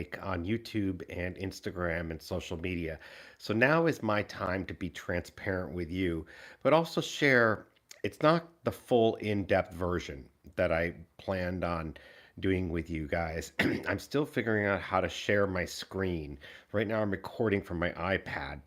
make on YouTube and Instagram and social media. So now is my time to be transparent with you, but also share. It's not the full in-depth version that I planned on doing with you guys. I'm still figuring out how to share my screen. Right now, I'm recording from my iPad.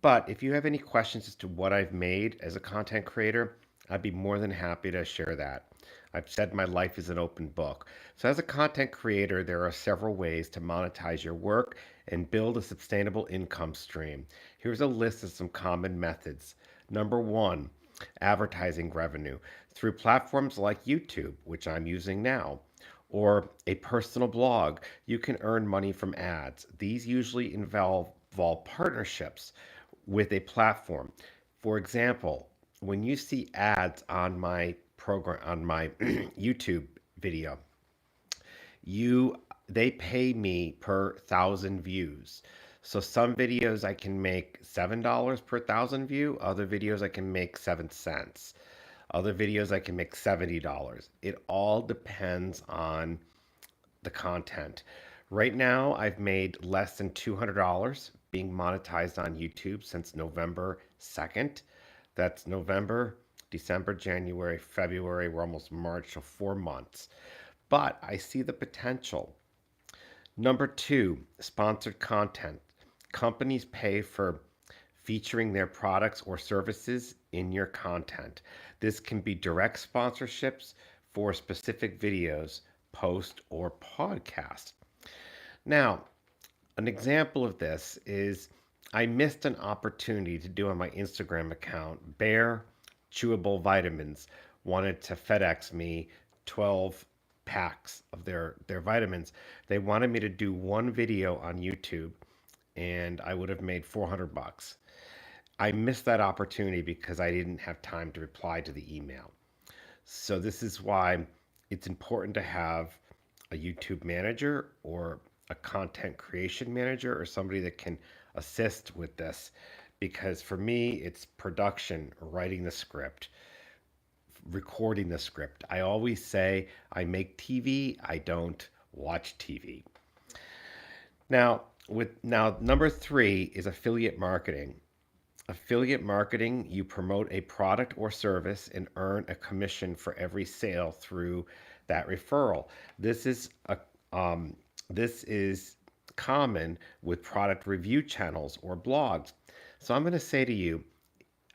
But if you have any questions as to what I've made as a content creator, I'd be more than happy to share that. I've said my life is an open book. So, as a content creator, there are several ways to monetize your work and build a sustainable income stream. Here's a list of some common methods. Number one, advertising revenue through platforms like YouTube, which I'm using now, or a personal blog. You can earn money from ads. These usually involve partnerships with a platform. For example, when you see ads on my program on my YouTube video, you they pay me per thousand views. So some videos I can make $7 per thousand view, other videos I can make 7 cents. Other videos I can make $70. It all depends on the content. Right now, I've made less than $200 being monetized on YouTube since November 2nd. That's November, December, January, February. We're almost March, so 4 months. But I see the potential. Number two, sponsored content. Companies pay for featuring their products or services in your content. This can be direct sponsorships for specific videos, post, or podcast. Now, an example of this is I missed an opportunity to do on my Instagram account. Bear Chewable Vitamins wanted to FedEx me 12 packs of their vitamins. They wanted me to do one video on YouTube and I would have made 400 bucks. I missed that opportunity because I didn't have time to reply to the email. So this is why it's important to have a YouTube manager or a content creation manager or somebody that can assist with this. Because for me, it's production, writing the script, recording the script. I always say I make TV, I don't watch TV. Now number three is affiliate marketing. Affiliate marketing, you promote a product or service and earn a commission for every sale through that referral. This is a this is common with product review channels or blogs. So I'm going to say to you,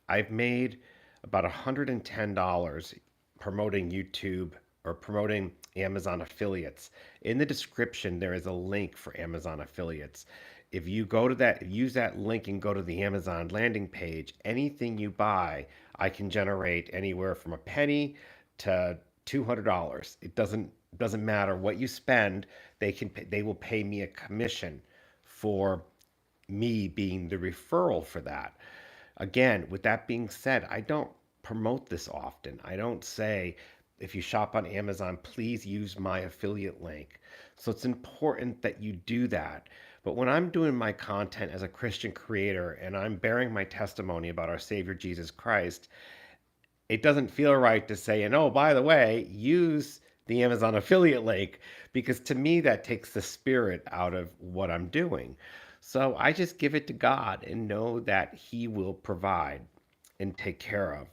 I've made about $110 promoting YouTube or promoting Amazon affiliates. In the description, there is a link for Amazon affiliates. If you go to that, use that link and go to the Amazon landing page, anything you buy, I can generate anywhere from a penny to $200. It doesn't matter what you spend. They will pay me a commission for me being the referral for that. Again, with that being said, I don't promote this often. I don't say, if you shop on Amazon, please use my affiliate link. So it's important that you do that. But when I'm doing my content as a Christian creator and I'm bearing my testimony about our Savior Jesus Christ, it doesn't feel right to say, and oh, by the way, use the Amazon affiliate link, because to me, that takes the spirit out of what I'm doing. So I just give it to God and know that He will provide and take care of.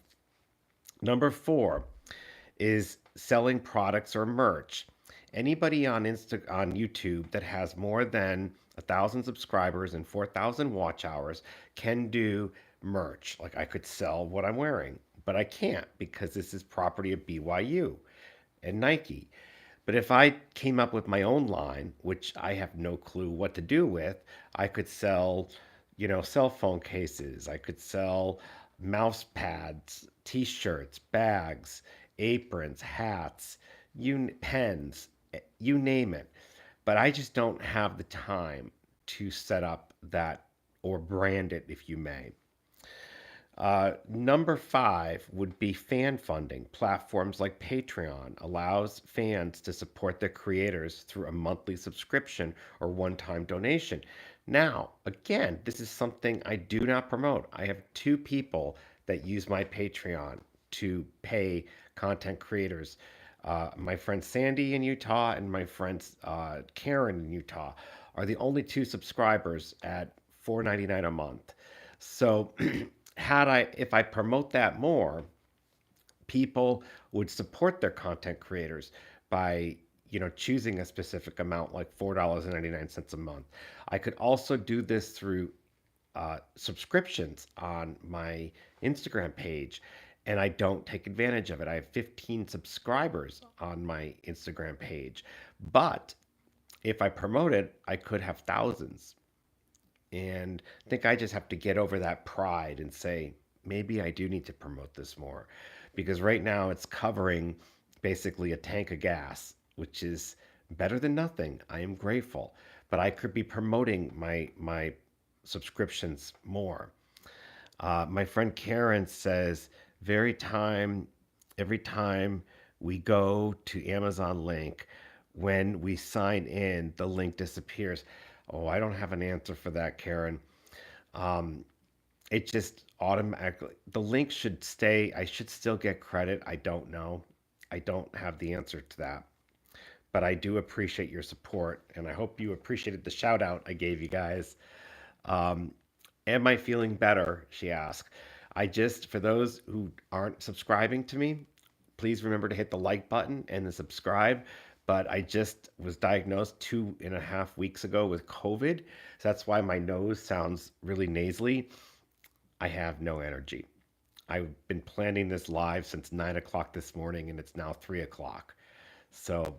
Number four is selling products or merch. Anybody on YouTube that has more than 1,000 subscribers and 4,000 watch hours can do merch. Like I could sell what I'm wearing, but I can't because this is property of BYU and Nike. But if I came up with my own line, which I have no clue what to do with, I could sell, cell phone cases. I could sell mouse pads, t-shirts, bags, aprons, hats, pens, you name it. But I just don't have the time to set up that or brand it, if you may. Number five would be fan funding. Platforms like Patreon allows fans to support their creators through a monthly subscription or one-time donation. Now, again, this is something I do not promote. I have two people that use my Patreon to pay content creators. My friend Sandy in Utah and my friend Karen in Utah are the only two subscribers at $4.99 a month. So, if I promote that more, people would support their content creators by choosing a specific amount like $4.99 a month. I could also do this through subscriptions on my Instagram page, and I don't take advantage of it. I have 15 subscribers on my Instagram page, but if I promote it, I could have thousands. And I think I just have to get over that pride and say, maybe I do need to promote this more. Because right now it's covering basically a tank of gas, which is better than nothing. I am grateful. But I could be promoting my subscriptions more. My friend Karen says, very time, every time we go to Amazon link, when we sign in, the link disappears. Oh, I don't have an answer for that, Karen. Um, it just automatically, the link should stay. I should still get credit. I don't know. I don't have the answer to that. But I do appreciate your support, and I hope you appreciated the shout out I gave you guys. Um, Am I feeling better? She asked. For those who aren't subscribing to me, please remember to hit the like button and the subscribe. But I just was diagnosed 2.5 weeks ago with COVID. So that's why my nose sounds really nasally. I have no energy. I've been planning this live since 9 o'clock this morning and it's now 3 o'clock. So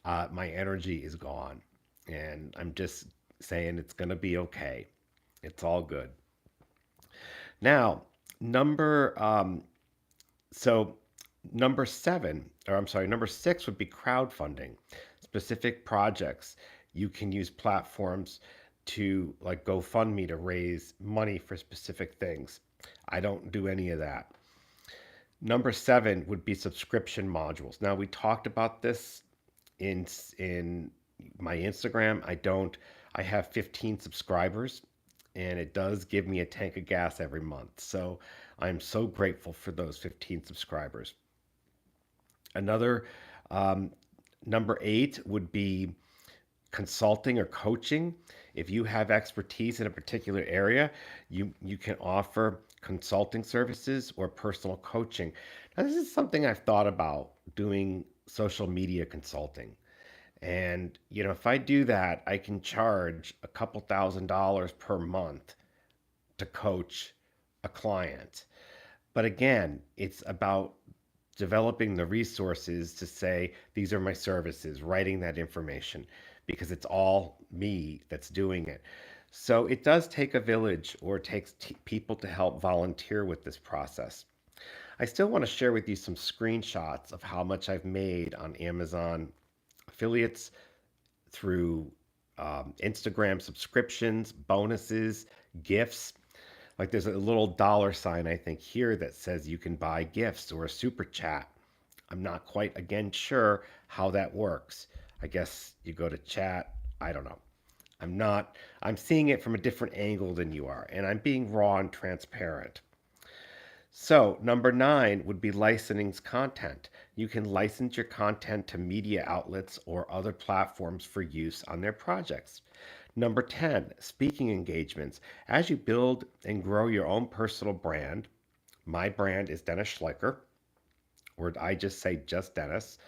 my energy is gone. And I'm just saying it's going to be okay. It's all good. Now, number so number seven, or I'm sorry, number six would be crowdfunding, specific projects. You can use platforms to like GoFundMe to raise money for specific things. I don't do any of that. Number seven would be subscription modules. Now we talked about this in my Instagram. I have 15 subscribers and it does give me a tank of gas every month. So I'm so grateful for those 15 subscribers. Another um, number eight would be consulting or coaching. If you have expertise in a particular area, you can offer consulting services or personal coaching. Now, this is something I've thought about doing social media consulting. And, if I do that, I can charge a couple $1,000s per month to coach a client. But again, it's about developing the resources to say, these are my services, writing that information, because it's all me that's doing it. So it does take a village or it takes people to help volunteer with this process. I still want to share with you some screenshots of how much I've made on Amazon affiliates through Instagram subscriptions, bonuses, gifts. Like there's a little dollar sign, I think, here that says you can buy gifts or a super chat. I'm not quite, again, sure how that works. I guess you go to chat. I don't know. I'm seeing it from a different angle than you are, and I'm being raw and transparent. So, number nine would be licensing content. You can license your content to media outlets or other platforms for use on their projects. Number 10, speaking engagements. As you build and grow your own personal brand, my brand is Dennis Schleicher, or I just say just Dennis.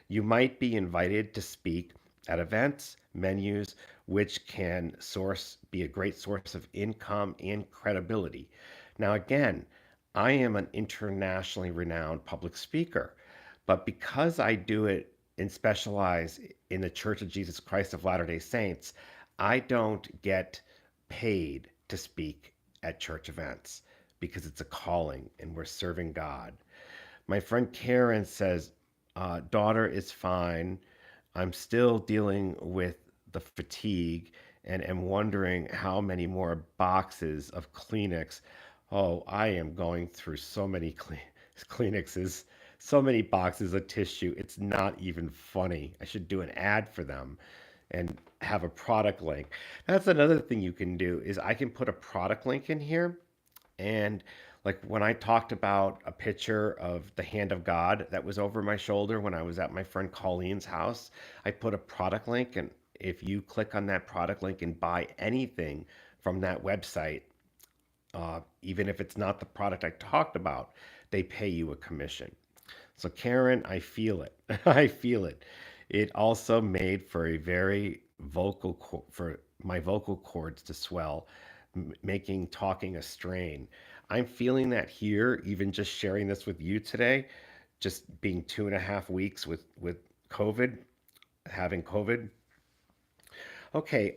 You might be invited to speak at events, menus, which can be a great source of income and credibility. Now, again, I am an internationally renowned public speaker, but because I do it and specialize in the Church of Jesus Christ of Latter-day Saints, I don't get paid to speak at church events because it's a calling and we're serving God. My friend Karen says, daughter is fine. I'm still dealing with the fatigue and am wondering how many more boxes of Kleenex. Oh, I am going through so many Kleenexes, so many boxes of tissue. It's not even funny. I should do an ad for them and have a product link. That's another thing you can do is I can put a product link in here and Like when I talked about a picture of the hand of God that was over my shoulder when I was at my friend Colleen's house, I put a product link. And if you click on that product link and buy anything from that website, even if it's not the product I talked about, they pay you a commission. So, Karen, I feel it. I feel it. It also made for a very for my vocal cords to swell, making talking a strain. I'm feeling that here, even just sharing this with you today, just being 2.5 weeks with COVID, having COVID. Okay,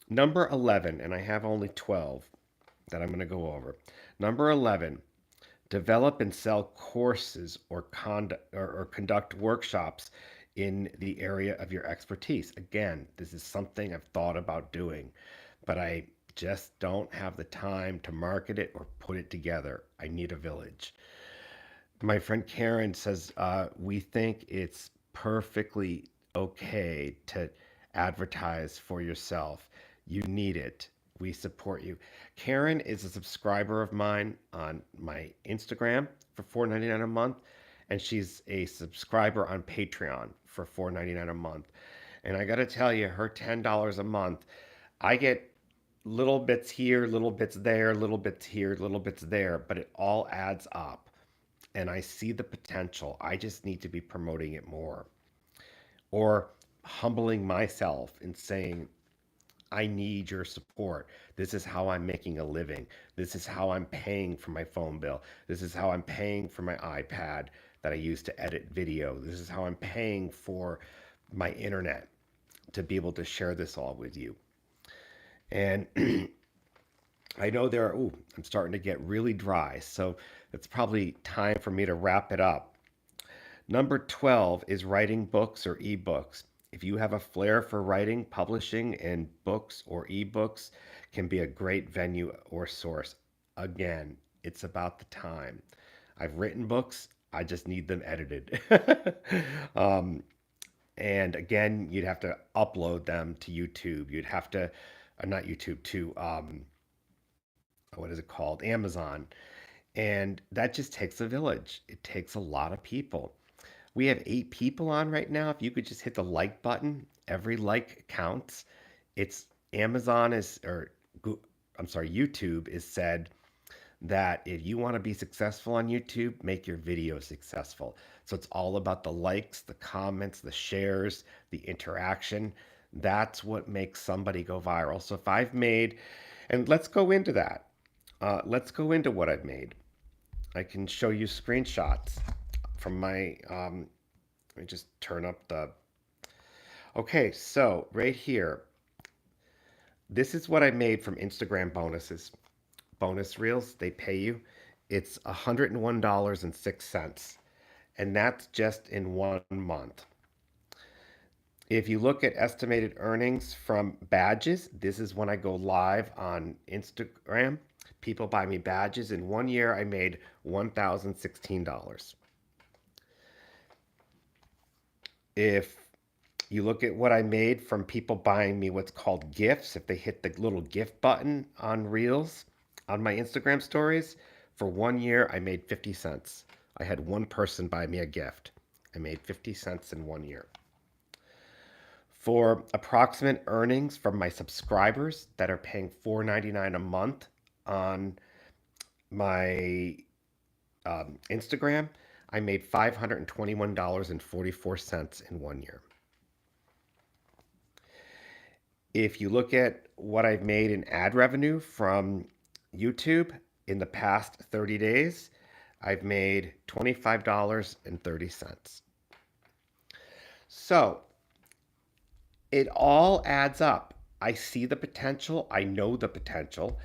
number 11, and I have only 12 that I'm going to go over. Number 11, develop and sell courses or conduct workshops in the area of your expertise. Again, this is something I've thought about doing, but I just don't have the time to market it or put it together. I need a village. My friend Karen says, we think it's perfectly okay to advertise for yourself. You need it. We support you. Karen is a subscriber of mine on my Instagram for $4.99 a month, and she's a subscriber on Patreon for $4.99 a month. And I got to tell you, her $10 a month, I get little bits here, little bits there, little bits here, little bits there, but it all adds up, and I see the potential. I just need to be promoting it more or humbling myself and saying, I need your support. This is how I'm making a living. This is how I'm paying for my phone bill. This is how I'm paying for my iPad that I use to edit video. This is how I'm paying for my internet to be able to share this all with you. And I know there are, ooh, I'm starting to get really dry. So it's probably time for me to wrap it up. Number 12 is writing books or ebooks. If you have a flair for writing, publishing, and books or ebooks can be a great venue or source. Again, it's about the time. I've written books, I just need them edited. um, and again, you'd have to upload them to YouTube. You'd have to, not YouTube, to what is it called? Amazon. And that just takes a village. It takes a lot of people. We have 8 people on right now. If you could just hit the like button, every like counts. It's Amazon is, or I'm sorry, YouTube is said that if you want to be successful on YouTube, make your video successful. So it's all about the likes, the comments, the shares, the interaction. That's what makes somebody go viral. So if I've made, and let's go into that. Let's go into what I've made. I can show you screenshots from my let me just turn up the. Okay, so right here, this is what I made from Instagram bonuses. Bonus reels, they pay you. It's $101.06, and that's just in 1 month. If you look at estimated earnings from badges, this is when I go live on Instagram. People buy me badges. In 1 year, I made $1,016. If you look at what I made from people buying me what's called gifts, if they hit the little gift button on Reels on my Instagram stories, for 1 year, I made 50 cents. I had one person buy me a gift. I made 50 cents in 1 year. For approximate earnings from my subscribers that are paying $4.99 a month on my Instagram, I made $521.44 in 1 year. If you look at what I've made in ad revenue from YouTube in the past 30 days, I've made $25.30. So it all adds up. I see the potential. I know the potential.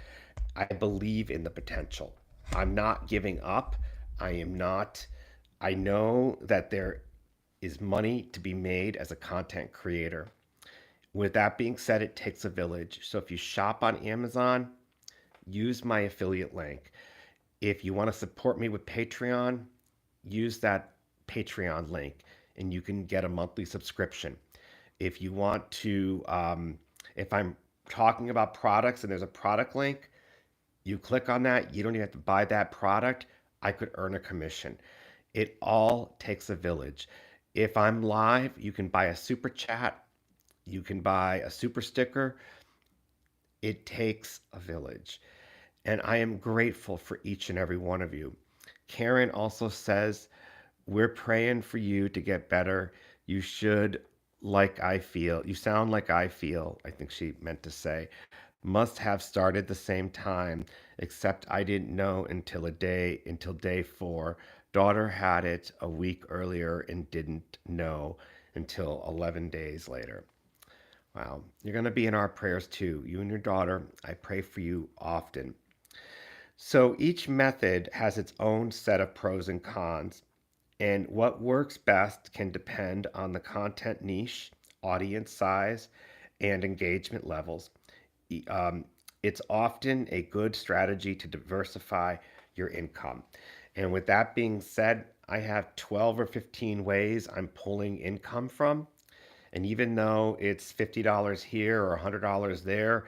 I believe in the potential. I'm not giving up. I am not. I know that there is money to be made as a content creator. With that being said, it takes a village. So if you shop on Amazon, use my affiliate link. If you want to support me with Patreon, use that Patreon link and you can get a monthly subscription. If you want to, if I'm talking about products and there's a product link, You click on that, you don't even have to buy that product. I could earn a commission. It all takes a village. If I'm live, you can buy a super chat, you can buy a super sticker. It takes a village. And I am grateful for each and every one of you. Karen also says, we're praying for you to get better. You should, like I feel, you sound like I feel, I think she meant to say, must have started the same time, except I didn't know until day 4. Daughter had it a week earlier and didn't know until 11 days later. Wow, you're going to be in our prayers too. You and your daughter, I pray for you often. So each method has its own set of pros and cons, and what works best can depend on the content niche, audience size, and engagement levels. Um, it's often a good strategy to diversify your income. And with that being said, I have 12 or 15 ways I'm pulling income from. And even though it's $50 here or $100 there,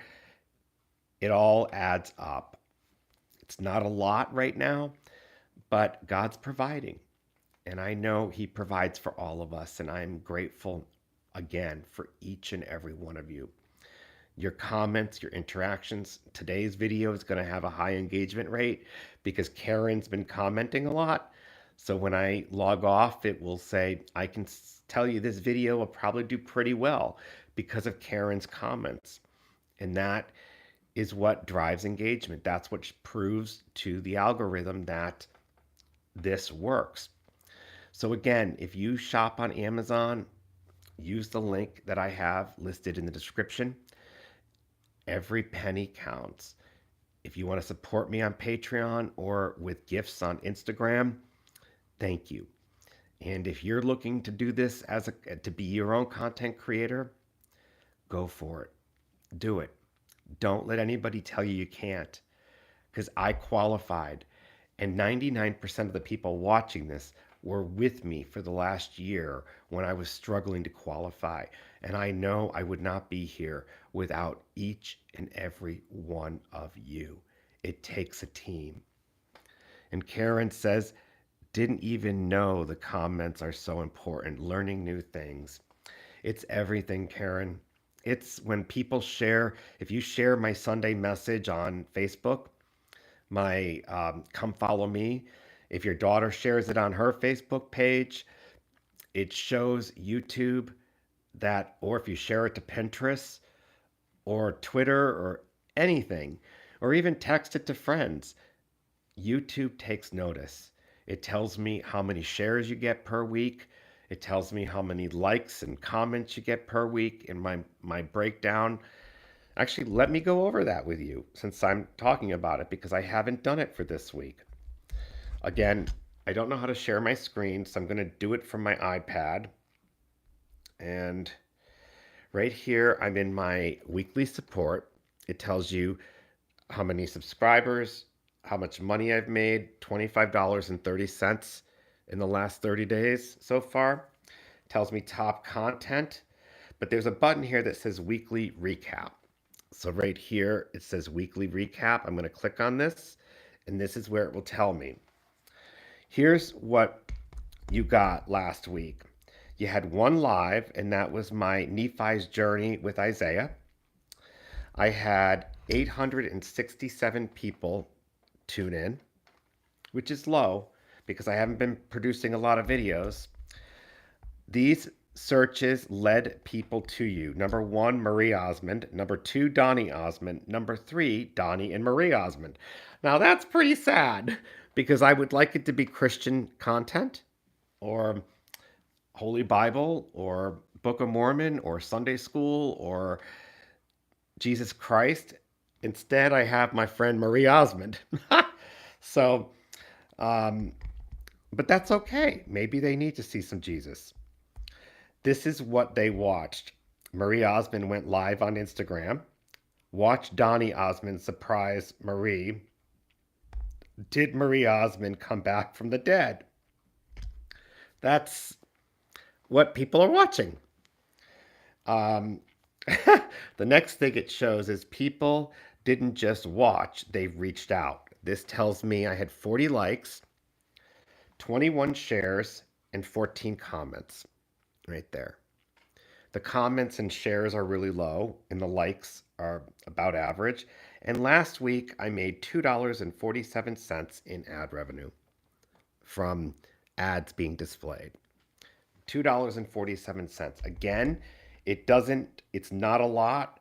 it all adds up. It's not a lot right now, but God's providing. And I know He provides for all of us. And I'm grateful again for each and every one of you. Your comments, your interactions. Today's video is going to have a high engagement rate because Karen's been commenting a lot. So when I log off, it will say, I can tell you this video will probably do pretty well because of Karen's comments. And that is what drives engagement. That's what proves to the algorithm that this works. So again, if you shop on Amazon, use the link that I have listed in the description. Every penny counts. If you want to support me on Patreon or with gifts on Instagram, thank you. And if you're looking to do this to be your own content creator, go for it. Do it. Don't let anybody tell you you can't, because I qualified, and 99% of the people watching this were with me for the last year when I was struggling to qualify. And I know I would not be here without each and every one of you. It takes a team. And Karen says, didn't even know the comments are so important. Learning new things. It's everything, Karen. It's when people share, if you share my Sunday message on Facebook, my come follow me. If your daughter shares it on her Facebook page, it shows YouTube that, or if you share it to Pinterest or Twitter or anything, or even text it to friends, YouTube takes notice. It tells me how many shares you get per week. It tells me how many likes and comments you get per week in my breakdown. Actually, let me go over that with you since I'm talking about it because I haven't done it for this week. Again, I don't know how to share my screen, so I'm going to do it from my iPad. And right here, I'm in my weekly support. It tells you how many subscribers, how much money I've made, $25.30 in the last 30 days so far. It tells me top content, but there's a button here that says weekly recap. So right here, it says weekly recap. I'm going to click on this, and this is where it will tell me. Here's what you got last week. You had one live, and that was my Nephi's journey with Isaiah. I had 867 people tune in, which is low because I haven't been producing a lot of videos. These searches led people to you. Number 1, Marie Osmond. Number 2, Donnie Osmond. Number 3, Donnie and Marie Osmond. Now that's pretty sad because I would like it to be Christian content or Holy Bible or Book of Mormon or Sunday School or Jesus Christ. Instead, I have my friend Marie Osmond. So, um, but that's okay. Maybe they need to see some Jesus. This is what they watched. Marie Osmond went live on Instagram. Watch Donnie Osmond surprise Marie. Did Marie Osmond come back from the dead? That's what people are watching. Um, the next thing it shows is people didn't just watch, they've reached out. This tells me I had 40 likes, 21 shares, and 14 comments right there. The comments and shares are really low, and the likes are about average. And last week, I made $2.47 in ad revenue from ads being displayed. $2.47. Again, it's not a lot,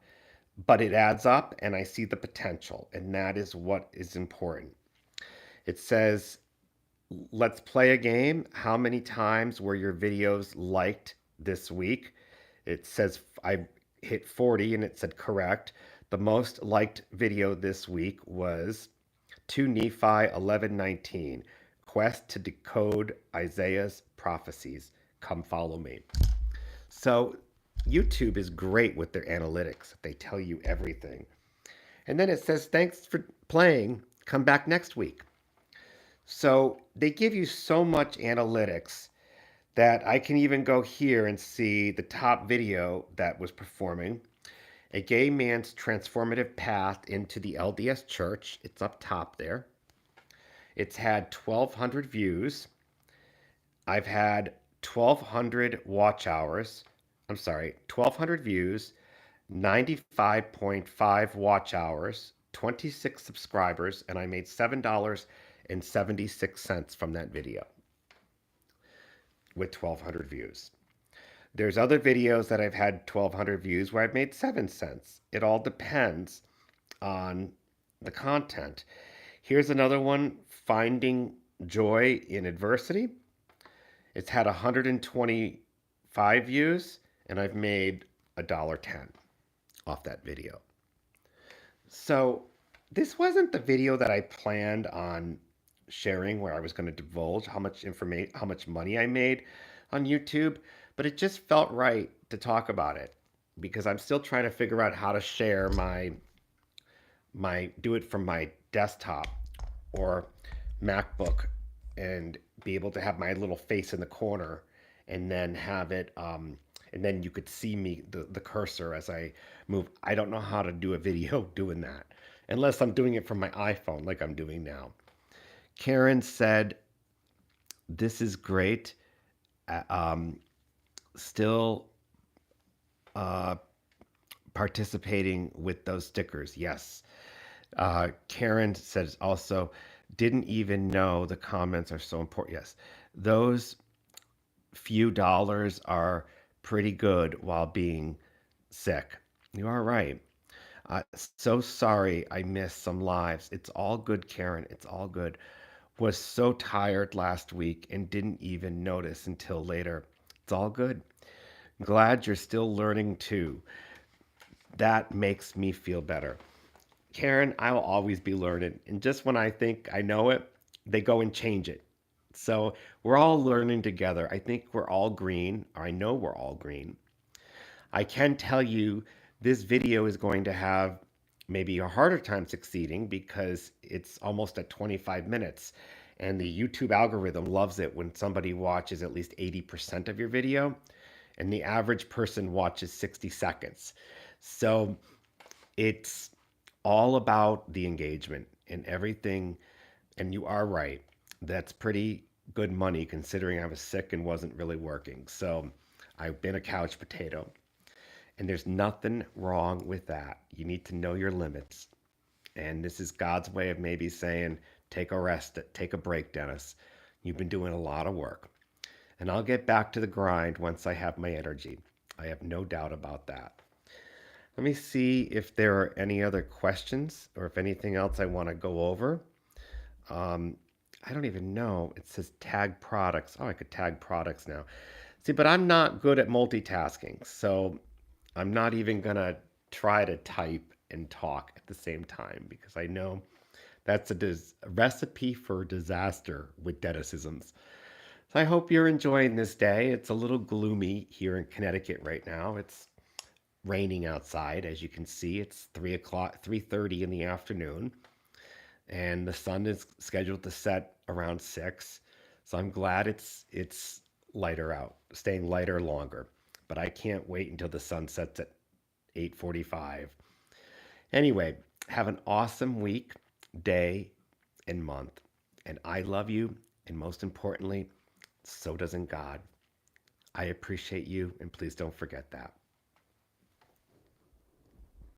but it adds up, and I see the potential, and that is what is important. It says, let's play a game. How many times were your videos liked this week? It says I hit 40 and it said correct. The most liked video this week was 2 Nephi 11:19. Quest to decode Isaiah's prophecies. Come follow me. So YouTube is great with their analytics. They tell you everything. And then it says, thanks for playing. Come back next week. So they give you so much analytics that I can even go here and see the top video that was performing. A gay man's transformative path into the LDS church. It's up top there. It's had 1,200 views. I've had 1,200 watch hours. I'm sorry, 1,200 views, 95.5 watch hours, 26 subscribers, and I made $7.76 from that video with 1,200 views. There's other videos that I've had 1,200 views where I've made 7 cents. It all depends on the content. Here's another one, Finding Joy in Adversity. It's had 125 views, and I've made $1.10 off that video. So this wasn't the video that I planned on sharing where I was going to divulge how much money I made on YouTube, but it just felt right to talk about it because I'm still trying to figure out how to share my do it from my desktop or MacBook and be able to have my little face in the corner and then have it and then you could see me the cursor as I move. I don't know how to do a video doing that unless I'm doing it from my iPhone like I'm doing now. Karen said, "This is great. Still uh, participating with those stickers." Yes. Karen says also, didn't even know the comments are so important. Yes. Those few dollars are pretty good while being sick. You are right. So sorry I missed some lives. It's all good, Karen. It's all good. Was so tired last week and didn't even notice until later. It's all good. Glad you're still learning too. That makes me feel better. Karen, I will always be learning. And just when I think I know it, they go and change it. So we're all learning together. I think we're all green, or I know we're all green. I can tell you this video is going to have maybe a harder time succeeding because it's almost at 25 minutes. And the YouTube algorithm loves it when somebody watches at least 80% of your video, and the average person watches 60 seconds. So it's all about the engagement and everything. And you are right. That's pretty good money considering I was sick and wasn't really working. So I've been a couch potato. And there's nothing wrong with that. You need to know your limits. And this is God's way of maybe saying, take a rest, take a break, Dennis. You've been doing a lot of work. And I'll get back to the grind once I have my energy. I have no doubt about that. Let me see if there are any other questions or if anything else I want to go over. Um, I don't even know. It says tag products. Oh, I could tag products now. See, but I'm not good at multitasking. So I'm not even going to try to type and talk at the same time because I know that's a recipe for disaster with Dennisisms. So I hope you're enjoying this day. It's a little gloomy here in Connecticut right now. It's raining outside, as you can see. It's 3:00, 3:30 in the afternoon, and the sun is scheduled to set around 6. So I'm glad it's lighter out, staying lighter longer. But I can't wait until the sun sets at 8:45. Anyway, Have an awesome week, day, and month. And I love you. And most importantly, so doesn't God. I appreciate you. And please don't forget that.